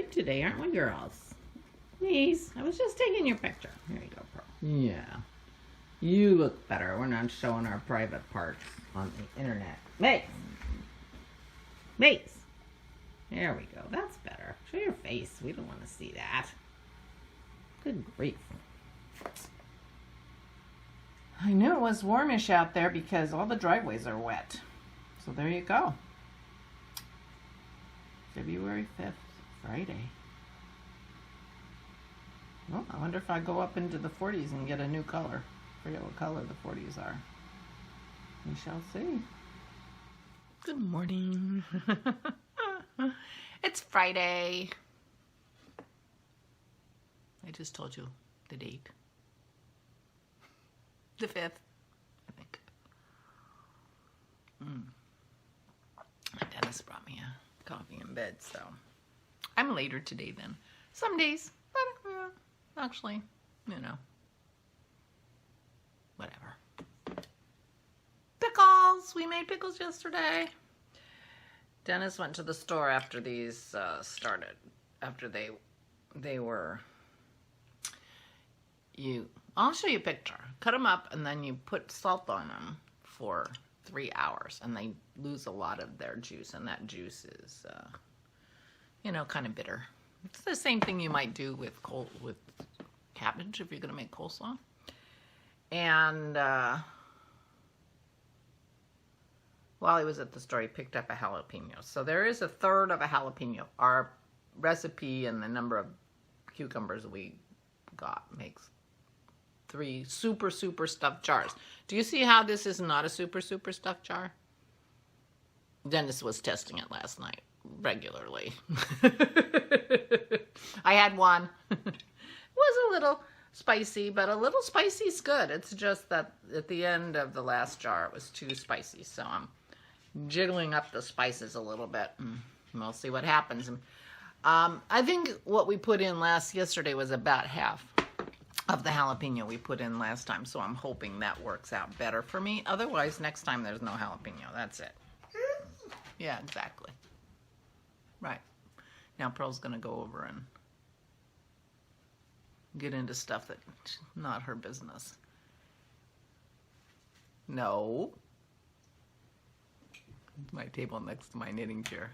great today, aren't we, girls? Please, I was just taking your picture. Here you go, Pearl. Yeah. You look better. We're not showing our private parts on the internet. Mace! Mace! There we go. That's better. Show your face. We don't want to see that. Good grief. I knew it was warmish out there because all the driveways are wet. So there you go. February 5th, Friday. Well, I wonder if I go up into the 40s and get a new color. I forget what color the 40s are. We shall see. Good morning. It's Friday. I just told you the date. The 5th, I think. Dennis brought me a coffee in bed, so I'm later today than some days, but actually, you know, whatever. Pickles! We made pickles yesterday. Dennis went to the store after these started, after they were, I'll show you a picture. Cut them up and then you put salt on them for 3 hours and they lose a lot of their juice, and that juice is, you know, kind of bitter. It's the same thing you might do with cabbage if you're going to make coleslaw. And while he was at the store, he picked up a jalapeno. So there is 1/3 of a jalapeno. Our recipe and the number of cucumbers we got makes 3 super stuffed jars. Do you see how this is not a super stuffed jar? Dennis was testing it last night regularly. I had one. It was a little spicy, but a little spicy is good. It's just that at the end of the last jar, it was too spicy. So I'm jiggling up the spices a little bit. We'll see what happens. I think what we put in yesterday was about half of the jalapeno we put in last time. So I'm hoping that works out better for me. Otherwise, next time there's no jalapeno. That's it. Yeah, exactly. Right. Now Pearl's going to go over and get into stuff that's not her business. No. My table next to my knitting chair.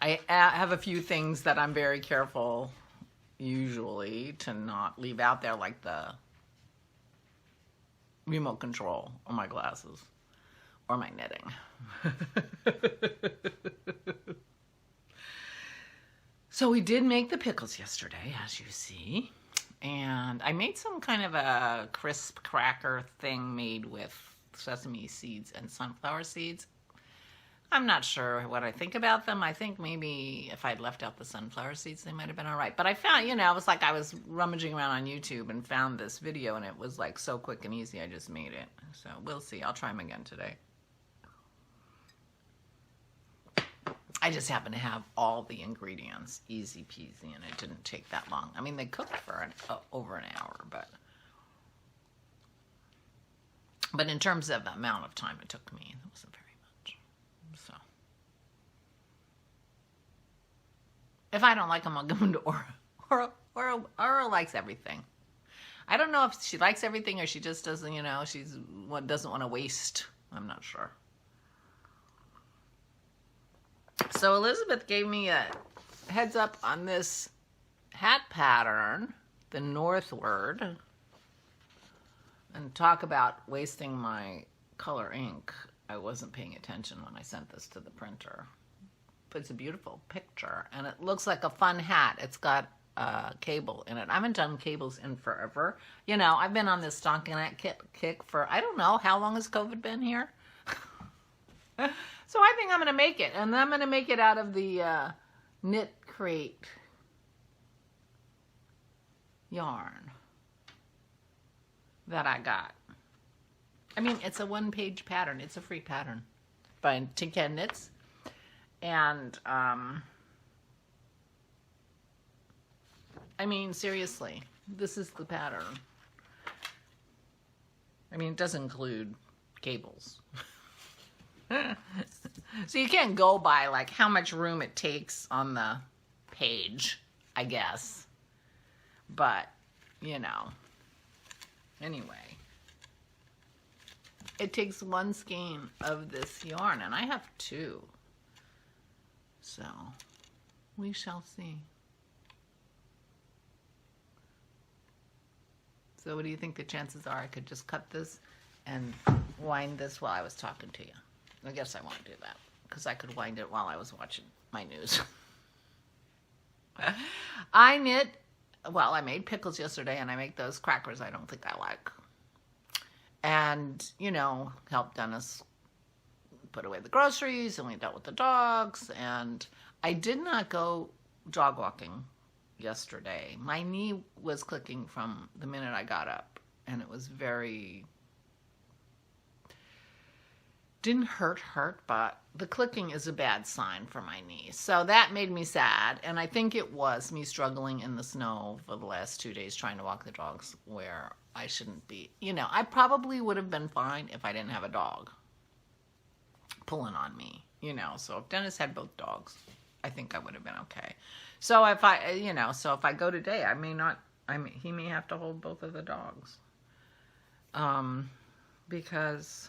I have a few things that I'm very careful usually to not leave out there, like the remote control or my glasses or my knitting. So we did make the pickles yesterday, as you see. And I made some kind of a crisp cracker thing made with sesame seeds and sunflower seeds. I'm not sure what I think about them. I think maybe if I'd left out the sunflower seeds, they might have been all right. But I found, it was like I was rummaging around on YouTube and found this video, and it was like so quick and easy, I just made it. So we'll see. I'll try them again today. I just happen to have all the ingredients, easy peasy, and it didn't take that long. I mean, they cooked for over an hour, but in terms of the amount of time it took me, it wasn't very much. So if I don't like them, I'll give them to Aura. Aura likes everything. I don't know if she likes everything or she just doesn't, doesn't want to waste. I'm not sure. So Elizabeth gave me a heads up on this hat pattern, the northward, and talk about wasting my color ink. I wasn't paying attention when I sent this to the printer. But it's a beautiful picture, and it looks like a fun hat. It's got a cable in it. I haven't done cables in forever. I've been on this stockinette kick for, I don't know, how long has COVID been here? So I think I'm going to make it, and I'm going to make it out of the Knit Crate yarn that I got. I mean, it's a one-page pattern. It's a free pattern by Tin Can Knits. And, I mean, seriously, this is the pattern. I mean, it does include cables. So you can't go by like how much room it takes on the page, I guess. But, you know, anyway. It takes one skein of this yarn, and I have 2. So, we shall see. So what do you think the chances are I could just cut this and wind this while I was talking to you? I guess I won't do that, because I could wind it while I was watching my news. I knit, well, I made pickles yesterday, and I make those crackers I don't think I like. And, you know, helped Dennis put away the groceries, and we dealt with the dogs, and I did not go dog walking yesterday. My knee was clicking from the minute I got up, and it was didn't hurt, but the clicking is a bad sign for my knee. So that made me sad, and I think it was me struggling in the snow for the last 2 days trying to walk the dogs where I shouldn't be. You know, I probably would have been fine if I didn't have a dog pulling on me, you know. So if Dennis had both dogs, I think I would have been okay. So if I go today, he may have to hold both of the dogs. Because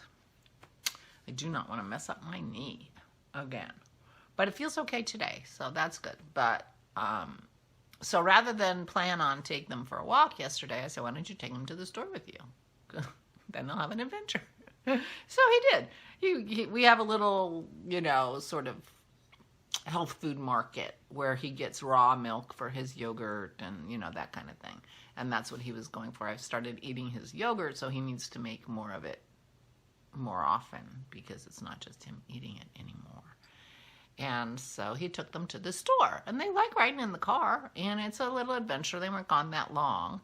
I do not want to mess up my knee again. But it feels okay today, so that's good. But, so rather than plan on taking them for a walk yesterday, I said, why don't you take them to the store with you? Then they'll have an adventure. So he did. We have a little, you know, sort of health food market where he gets raw milk for his yogurt and, you know, that kind of thing. And that's what he was going for. I've started eating his yogurt, so he needs to make more of it more often because it's not just him eating it anymore. And so he took them to the store, and they like riding in the car, and it's a little adventure. They weren't gone that long.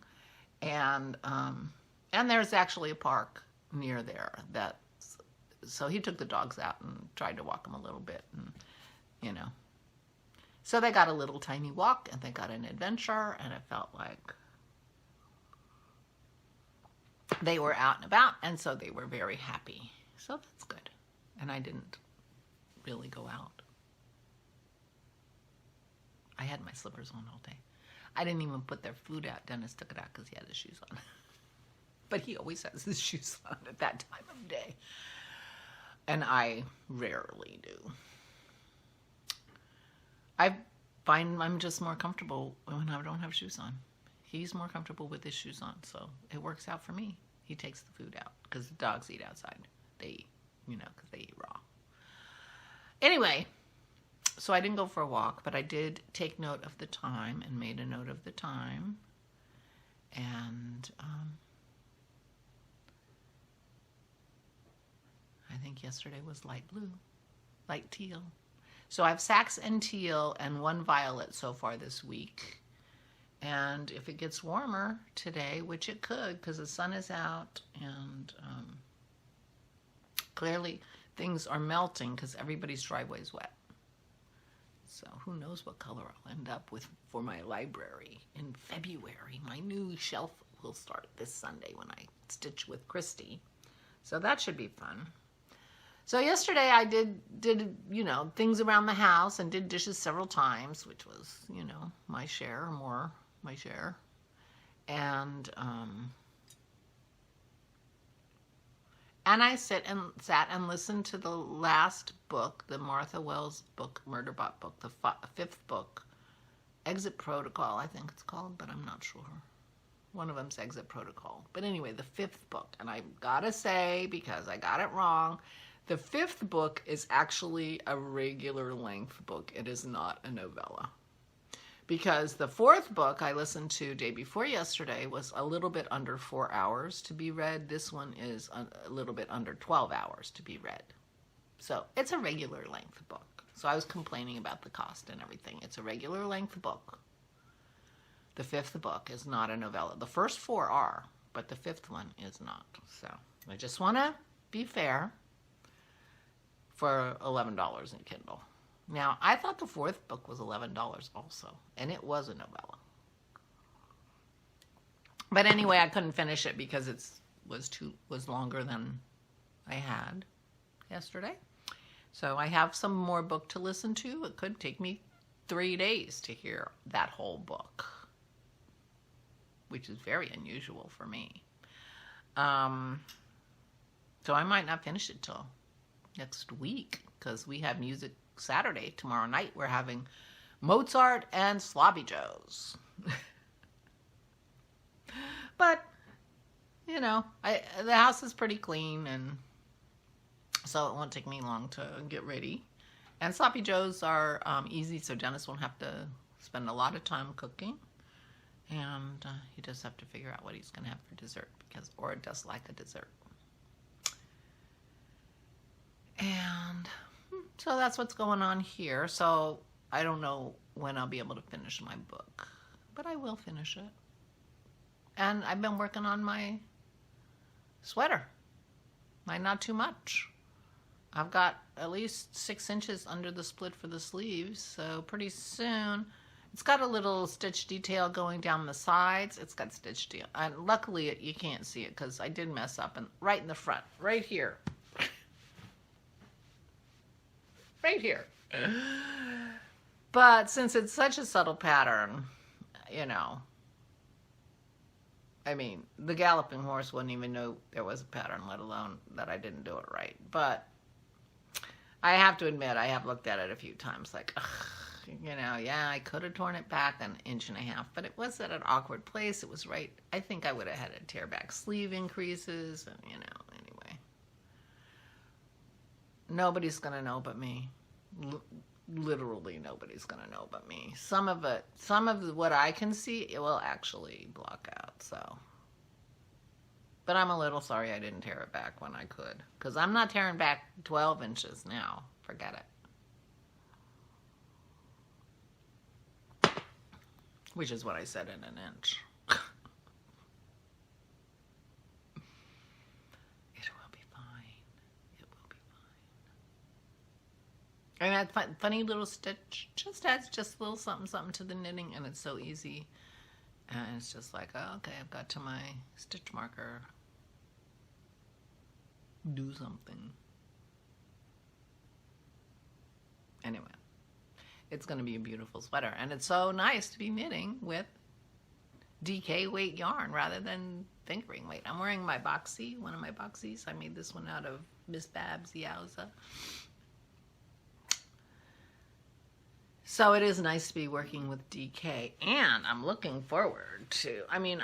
And there's actually a park near there so he took the dogs out and tried to walk them a little bit, and, you know. So they got a little tiny walk, and they got an adventure, and it felt like they were out and about, and so they were very happy. So that's good. And I didn't really go out. I had my slippers on all day. I didn't even put their food out. Dennis took it out because he had his shoes on. But he always has his shoes on at that time of day. And I rarely do. I find I'm just more comfortable when I don't have shoes on. He's more comfortable with his shoes on, so it works out for me. He takes the food out because the dogs eat outside. They eat, you know, because they eat raw. Anyway, so I didn't go for a walk, but I did take note of the time and made a note of the time. And I think yesterday was light blue, light teal. So I have Sax and teal and 1 violet so far this week. And if it gets warmer today, which it could because the sun is out, and clearly things are melting because everybody's driveway is wet. So who knows what color I'll end up with for my library in February. My new shelf will start this Sunday when I stitch with Christy. So that should be fun. So yesterday I did you know, things around the house and did dishes several times, which was, you know, my share or more my share. And I sat and listened to the last book, the Martha Wells book, Murderbot book, the 5th book, Exit Protocol, I think it's called, but I'm not sure. One of them's Exit Protocol. But anyway, the 5th book. And I gotta say, because I got it wrong, the 5th book is actually a regular length book. It is not a novella. Because the 4th book I listened to day before yesterday was a little bit under 4 hours to be read. This one is a little bit under 12 hours to be read. So it's a regular length book. So I was complaining about the cost and everything. It's a regular length book. The 5th book is not a novella. The first 4 are, but the 5th one is not. So I just want to be fair for $11 in Kindle. Now, I thought the 4th book was $11 also, and it was a novella. But anyway, I couldn't finish it because it was longer than I had yesterday. So I have some more book to listen to. It could take me 3 days to hear that whole book, which is very unusual for me. So I might not finish it till next week, because we have music Saturday. Tomorrow night we're having Mozart and Sloppy Joes. But, you know, the house is pretty clean, and so it won't take me long to get ready. And Sloppy Joes are easy, so Dennis won't have to spend a lot of time cooking. And he just have to figure out what he's going to have for dessert, because Aura does like a dessert. And so that's what's going on here. So I don't know when I'll be able to finish my book, but I will finish it. And I've been working on my sweater. My Not Too Much. I've got at least 6 inches under the split for the sleeves, so pretty soon. It's got a little stitch detail going down the sides. It's got stitch detail. And luckily, you can't see it because I did mess up. And right in the front, right here. Right here. But since it's such a subtle pattern, you know, I mean, the galloping horse wouldn't even know there was a pattern, let alone that I didn't do it right. But I have to admit, I have looked at it a few times like, ugh, you know, yeah, I could have torn it back 1.5 inches, but it was at an awkward place. It was right. I think I would have had to tear back sleeve increases, and, you know, anyway. Nobody's going to know but me. Literally nobody's going to know but me. Some of what I can see, it will actually block out, so. But I'm a little sorry I didn't tear it back when I could, because I'm not tearing back 12 inches now. Forget it. Which is what I said in 1 inch. It will be fine. It will be fine. And that funny little stitch just adds just a little something, something to the knitting, and it's so easy. And it's just like, oh, okay, I've got to my stitch marker. Do something. Anyway. It's going to be a beautiful sweater. And it's so nice to be knitting with DK weight yarn rather than fingering weight. I'm wearing my boxy, one of my boxies. I made this one out of Miss Babs Yowza. So it is nice to be working with DK. And I'm looking forward to, I mean,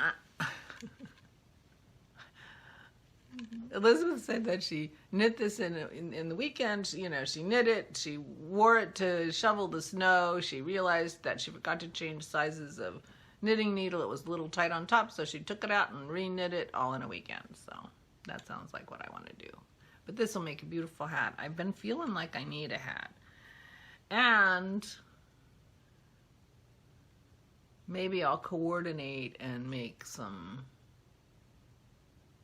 Elizabeth said that she knit this in the weekend. You know, she knit it. She wore it to shovel the snow. She realized that she forgot to change sizes of knitting needle. It was a little tight on top, so she took it out and re-knit it all in a weekend. So that sounds like what I want to do. But this will make a beautiful hat. I've been feeling like I need a hat. And maybe I'll coordinate and make some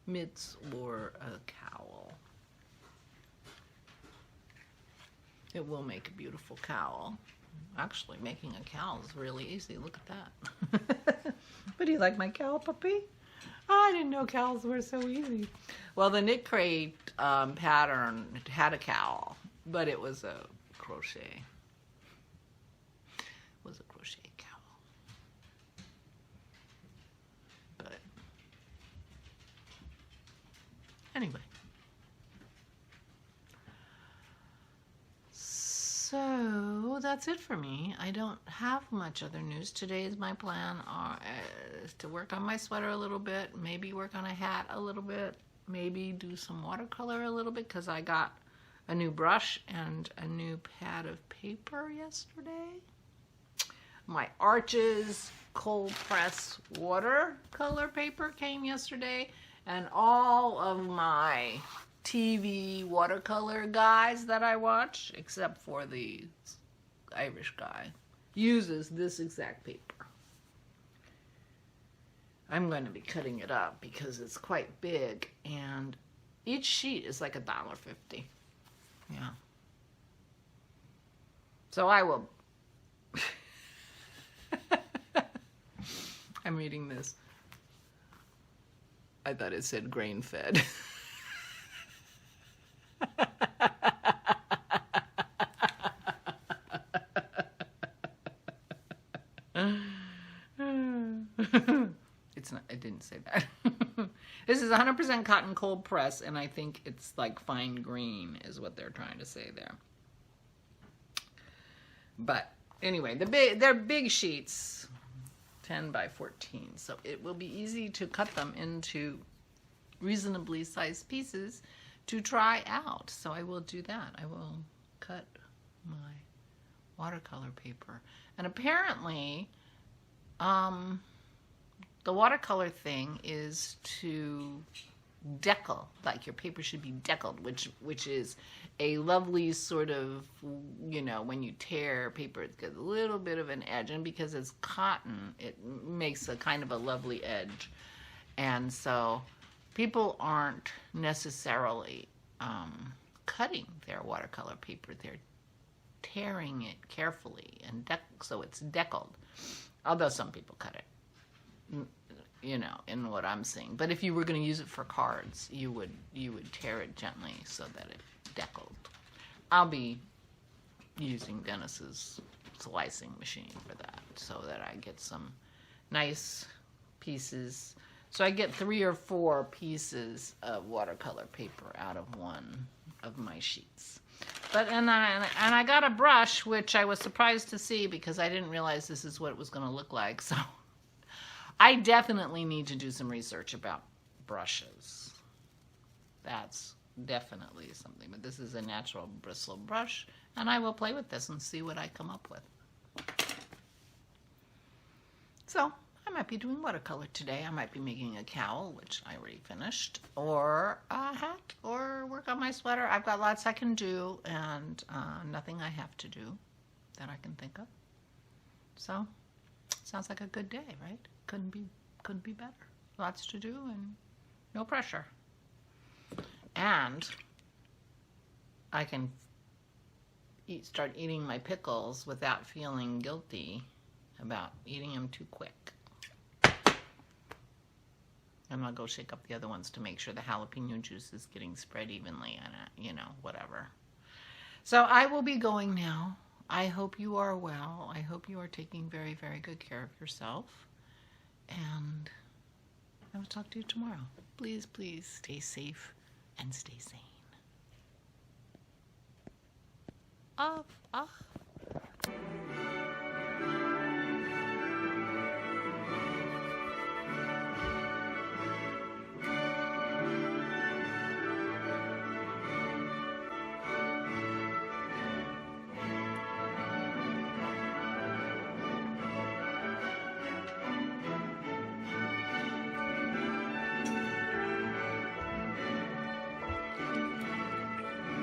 mitts or a cowl. It will make a beautiful cowl. Actually, making a cowl is really easy. Look at that. But do you like my cowl, puppy? Oh, I didn't know cowls were so easy. Well, the Knit Crate pattern had a cowl, but it was a crochet. It was a crochet cowl. But anyway. So that's it for me. I don't have much other news. Today is my plan is to work on my sweater a little bit, maybe work on a hat a little bit, maybe do some watercolor a little bit because I got a new brush and a new pad of paper yesterday. My Arches cold press watercolor paper came yesterday, and all of my TV watercolor guys that I watch, except for the Irish guy, uses this exact paper. I'm going to be cutting it up because it's quite big, and each sheet is like $1.50. Yeah. So I will. I'm reading this. I thought it said grain fed. It's not, I didn't say that. This is 100% cotton cold press, and I think it's like fine green is what they're trying to say there. But anyway, they're big sheets, 10 by 14, so it will be easy to cut them into reasonably sized pieces to try out. So I will do that. I will cut my watercolor paper. And apparently, the watercolor thing is to decal, like your paper should be deckled, which is a lovely sort of, you know, when you tear paper, it gets a little bit of an edge, and because it's cotton, it makes a kind of a lovely edge. And so people aren't necessarily cutting their watercolor paper. They're tearing it carefully and so it's deckled. Although some people cut it, you know, in what I'm seeing. But if you were going to use it for cards, you would tear it gently so that it deckled. I'll be using Dennis's slicing machine for that, so that I get some nice pieces. So I get 3 or 4 pieces of watercolor paper out of one of my sheets. But and I got a brush, which I was surprised to see because I didn't realize this is what it was going to look like. So I definitely need to do some research about brushes. That's definitely something. But this is a natural bristle brush, and I will play with this and see what I come up with. So I might be doing watercolor today. I might be making a cowl, which I already finished, or a hat, or work on my sweater. I've got lots I can do, and nothing I have to do that I can think of. So sounds like a good day, right? Couldn't be better. Lots to do and no pressure. And I can start eating my pickles without feeling guilty about eating them too quick. And I'll go shake up the other ones to make sure the jalapeno juice is getting spread evenly and, you know, whatever. So I will be going now. I hope you are well. I hope you are taking very, very good care of yourself. And I will talk to you tomorrow. Please, please stay safe and stay sane. Off.